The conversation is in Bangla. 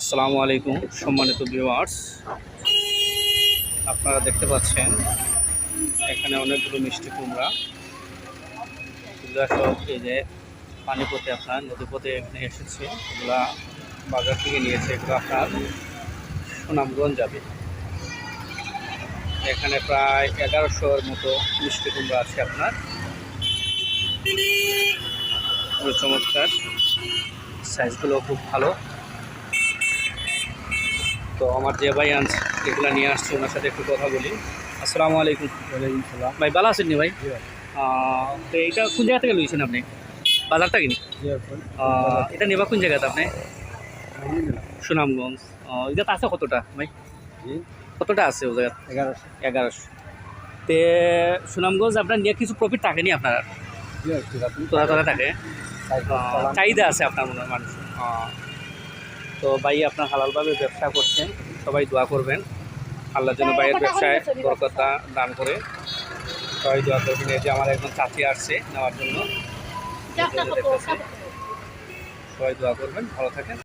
আসসালামু আলাইকুম সম্মানিত ভিউয়ার্স, আপনারা দেখতে পাচ্ছেন এখানে অনেকগুলো মিষ্টি কুমড়া। এগুলো সব এই যে পানিপথে আপনার নদীপথে এখানে এসেছে, এগুলা বাজার থেকে নিয়েছে। এগুলো আপনার সুনামগঞ্জ যাবে। এখানে প্রায় 1100-এর মতো মিষ্টি কুমড়া আছে আপনার। পুরো চমৎকার, সাইজগুলো খুব ভালো। তো আমার যে ভাই আনছে এগুলো নিয়ে আসছে, ওনার সাথে একটু কথা বলি। আসসালামু আলাইকুম। ওয়ালাইকুম সালাম। ভাই ভালো আছেন নি ভাই? জি ভাই। তো এইটা কোন জায়গা থেকে লইছেন আপনি? বাজারটা কিনি জি এখন এটা নেবা কোন জায়গাতে আপনি? আমি নিলাম। সুনামগঞ্জ। এটা আছে কতটা ভাই? জি কতটা আছে ও জায়গা? 1100। 1100। তে সুনামগঞ্জ আপনার নিয়ে কিছু প্রফিট থাকে নি আপনার? জি ঠিক আছে। তোরা থাকে, চাহিদা আছে আপনার মনে হয় মানুষ। তো ভাই আপনার হালালভাবে ব্যবসা করছেন, সবাই দোয়া করবেন আল্লাহর জন্য ভাইয়ের ব্যবসায় বরকত দান করে। সবাই দোয়া করবেন। এই যে আমার একজন চাচি আসছে নেওয়ার জন্য, সবাই দোয়া করবেন, ভালো থাকেন।